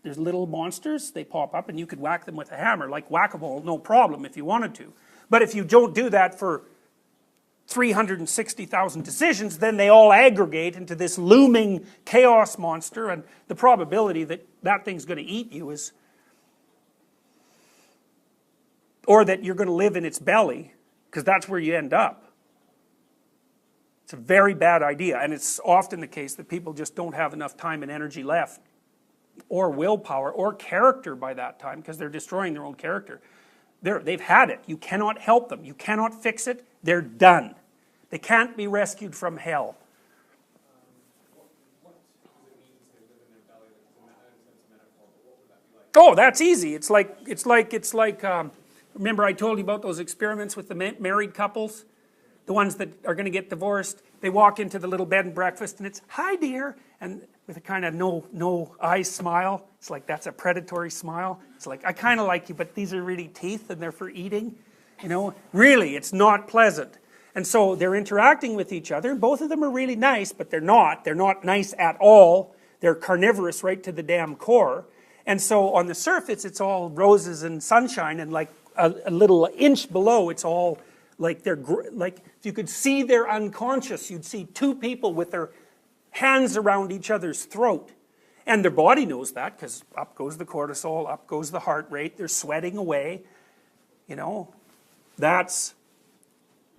There's little monsters, they pop up and you could whack them with a hammer, like whack-a-mole, no problem if you wanted to. But if you don't do that for 360,000 decisions, then they all aggregate into this looming chaos monster, and the probability that that thing's going to eat you is, or that you're going to live in its belly, because that's where you end up. It's a very bad idea, and it's often the case that people just don't have enough time and energy left, or willpower, or character by that time, because they're destroying their own character. They've had it. You cannot help them. You cannot fix it. They're done. They can't be rescued from hell. What does it mean to say live in their belly? That's a metaphor, but what would that be like? Oh, that's easy. It's like. Remember I told you about those experiments with the married couples? The ones that are going to get divorced. They walk into the little bed and breakfast and it's, "Hi dear," and with a kind of no eyes smile. It's like, that's a predatory smile. It's like, "I kind of like you, but these are really teeth and they're for eating." You know, really, it's not pleasant. And so they're interacting with each other. Both of them are really nice, but they're not. They're not nice at all. They're carnivorous right to the damn core. And so on the surface, it's all roses and sunshine, and like a little inch below, it's all like like if you could see they're unconscious, you'd see two people with their hands around each other's throat. And their body knows that, because up goes the cortisol, up goes the heart rate, they're sweating away. You know, that's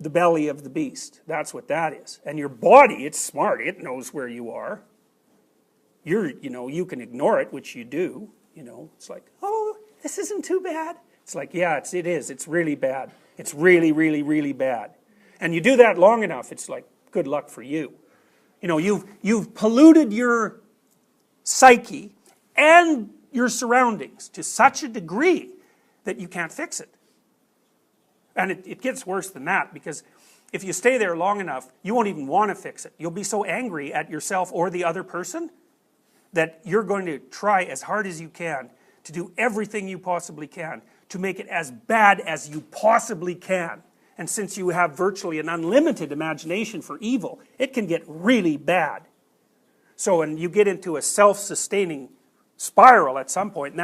the belly of the beast. That's what that is. And your body, it's smart, it knows where you are. You can ignore it, which you do. It's like, "Oh, this isn't too bad." It's like, yeah, it is. It's really bad. It's really, really, really bad. And you do that long enough, it's like, good luck for you. You've polluted your psyche and your surroundings to such a degree that you can't fix it. And it gets worse than that, because if you stay there long enough, you won't even want to fix it. You'll be so angry at yourself or the other person that you're going to try as hard as you can to do everything you possibly can to make it as bad as you possibly can. And since you have virtually an unlimited imagination for evil, it can get really bad. So when you get into a self-sustaining spiral at some point, and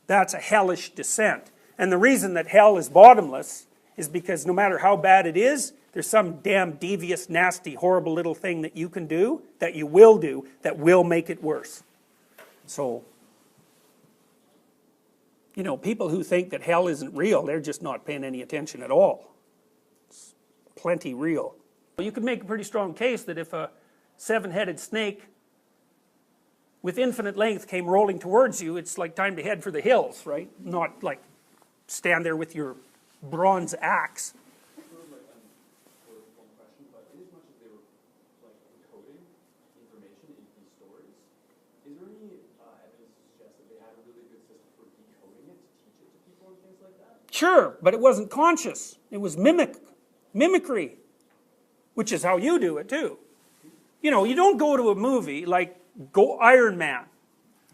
that's a hellish descent. And the reason that hell is bottomless is because no matter how bad it is, there's some damn devious, nasty, horrible little thing that you can do, that you will do, that will make it worse. So, people who think that hell isn't real, they're just not paying any attention at all. It's plenty real. You could make a pretty strong case that if a 7-headed snake with infinite length came rolling towards you, it's like time to head for the hills, right? Not like stand there with your bronze axe. Sure, but it wasn't conscious. It was mimicry, which is how you do it too. You don't go to a movie like Iron Man,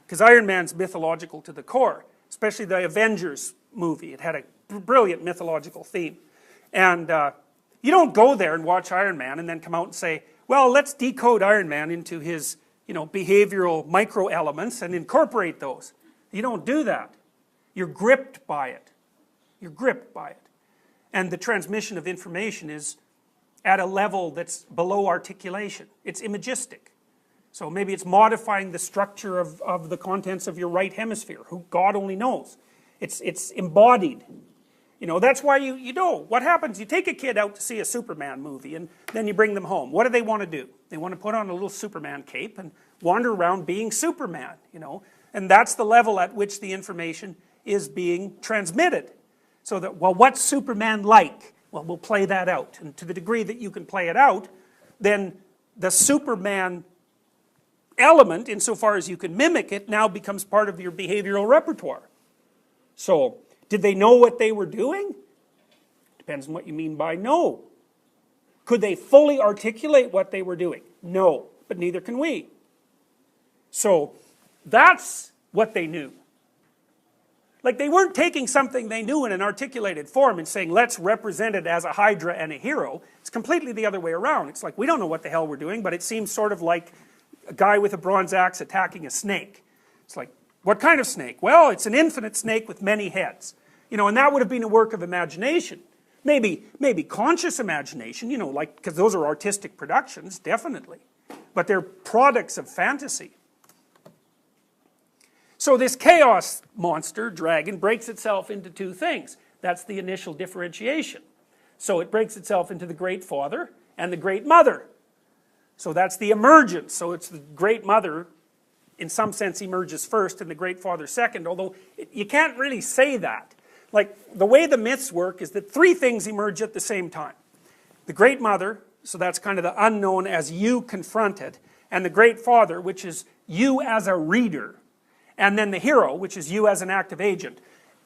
because Iron Man's mythological to the core, especially the Avengers movie. It had a brilliant mythological theme. And you don't go there and watch Iron Man and then come out and say, well, let's decode Iron Man into his behavioral micro elements and incorporate those. You don't do that. You're gripped by it. You're gripped by it. And the transmission of information is at a level that's below articulation. It's imagistic. So maybe it's modifying the structure of the contents of your right hemisphere, who God only knows. It's embodied. That's why you know what happens. You take a kid out to see a Superman movie and then you bring them home. What do they want to do? They want to put on a little Superman cape and wander around being Superman, And that's the level at which the information is being transmitted. So that, well, what's Superman like? Well, we'll play that out. And to the degree that you can play it out, then the Superman element, insofar as you can mimic it, now becomes part of your behavioral repertoire. So, did they know what they were doing? Depends on what you mean by know. Could they fully articulate what they were doing? No, but neither can we. So, that's what they knew. Like, they weren't taking something they knew in an articulated form and saying, let's represent it as a hydra and a hero. It's completely the other way around. It's like, we don't know what the hell we're doing, but it seems sort of like a guy with a bronze axe attacking a snake. It's like, What kind of snake? Well, it's an infinite snake with many heads. You know, and that would have been a work of imagination. Maybe conscious imagination, you know, like, because those are artistic productions, definitely. But they're products of fantasy. So this chaos monster, dragon, breaks itself into two things. That's the initial differentiation. So it breaks itself into the Great Father and the Great Mother. So that's the emergence. So it's the Great Mother, in some sense, emerges first and the Great Father second, although you can't really say that. Like, the way the myths work is that three things emerge at the same time. The Great Mother, so that's kind of the unknown as you confront it, and the Great Father, which is you as a reader, and then the hero, which is you as an active agent.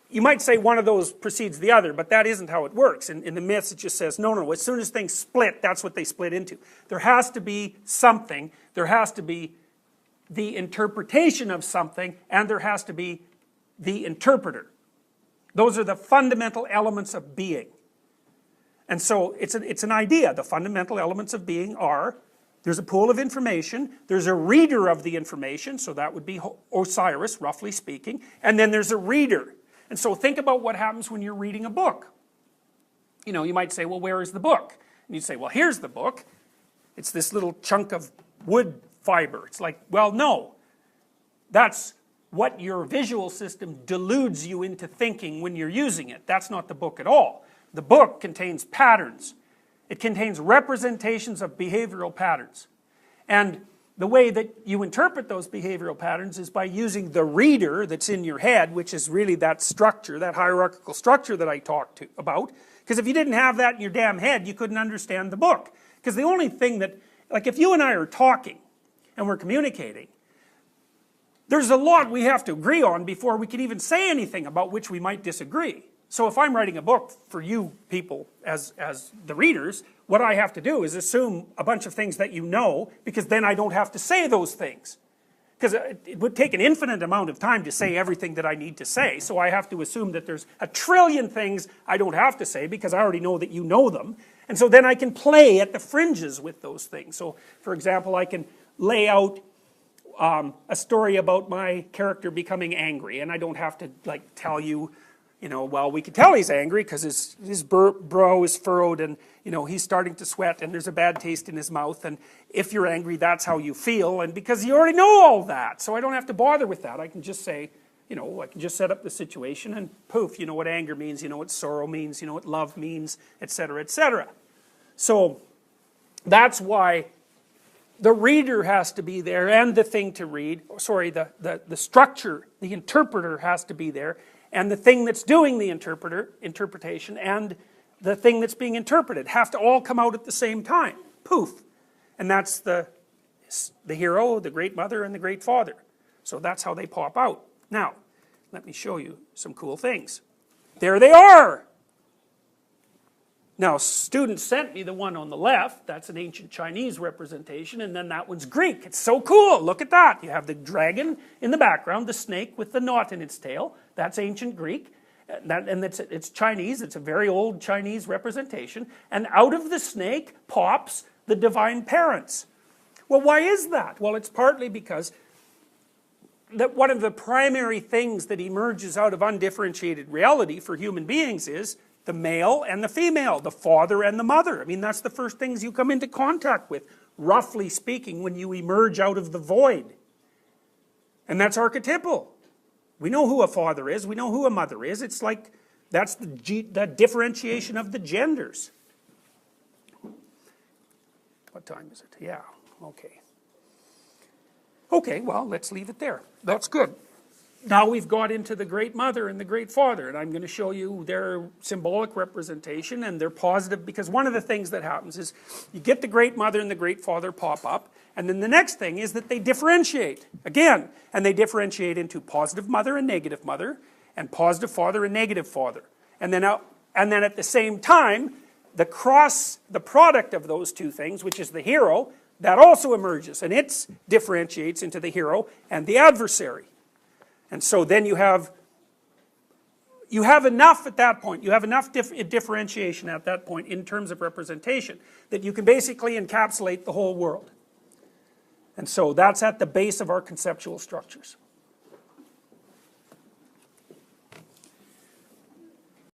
You might say one of those precedes the other, but that isn't how it works. In the myths it just says, no, as soon as things split, that's what they split into. There has to be something, there has to be the interpretation of something, and there has to be the interpreter. Those are the fundamental elements of being. And so it's an idea. The fundamental elements of being are, there's a pool of information, there's a reader of the information, so that would be Osiris, roughly speaking, and then there's a reader. And so think about what happens when you're reading a book. You know, you might say, well, where is the book? And you'd say, well, here's the book. It's this little chunk of wood fiber. It's like, well, no. That's what your visual system deludes you into thinking when you're using it. That's not the book at all. The book contains patterns. It contains representations of behavioral patterns. And the way that you interpret those behavioral patterns is by using the reader that's in your head, which is really that structure, that hierarchical structure that I talked about. Because if you didn't have that in your damn head, you couldn't understand the book. Because the only thing that, like if you and I are talking and we're communicating, there's a lot we have to agree on before we can even say anything about which we might disagree. So if I'm writing a book for you people as the readers, what I have to do is assume a bunch of things that you know, because then I don't have to say those things. Because it would take an infinite amount of time to say everything that I need to say, so I have to assume that there's a trillion things I don't have to say because I already know that you know them. And so then I can play at the fringes with those things. So, for example, I can lay out a story about my character becoming angry, and I don't have to like tell you, you know, well, we can tell he's angry because his brow is furrowed and, you know, he's starting to sweat and there's a bad taste in his mouth, and if you're angry, that's how you feel, and because you already know all that, so I don't have to bother with that. I can just say, you know, I can just set up the situation and poof, you know what anger means, you know what sorrow means, you know what love means, etc., etc. So that's why the reader has to be there and the thing to read, sorry, the structure, the interpreter has to be there, and the thing that's doing the interpretation and the thing that's being interpreted have to all come out at the same time. Poof. And that's the hero, the Great Mother, and the Great Father. So that's how they pop out. Now, let me show you some cool things. There they are! Now, students sent me the one on the left. That's an ancient Chinese representation, and then that one's Greek. It's so cool. Look at that. You have the dragon in the background, the snake with the knot in its tail. That's ancient Greek. And it's Chinese. It's a very old Chinese representation. And out of the snake pops the divine parents. Well, why is that? Well, it's partly because that one of the primary things that emerges out of undifferentiated reality for human beings is the male and the female, the father and the mother. I mean, that's the first things you come into contact with, roughly speaking, when you emerge out of the void. And that's archetypal. We know who a father is, we know who a mother is. It's like, that's the differentiation of the genders. What time is it? Yeah, okay. Okay, well, let's leave it there. That's good. Now we've got into the Great Mother and the Great Father, and I'm going to show you their symbolic representation, and they're positive, because one of the things that happens is you get the Great Mother and the Great Father pop up, and then the next thing is that they differentiate, again, and they differentiate into positive mother and negative mother, and positive father and negative father. And then at the same time, the product of those two things, which is the hero, that also emerges, and it differentiates into the hero and the adversary. And so then you have enough at that point, you have enough differentiation at that point in terms of representation that you can basically encapsulate the whole world. And so that's at the base of our conceptual structures.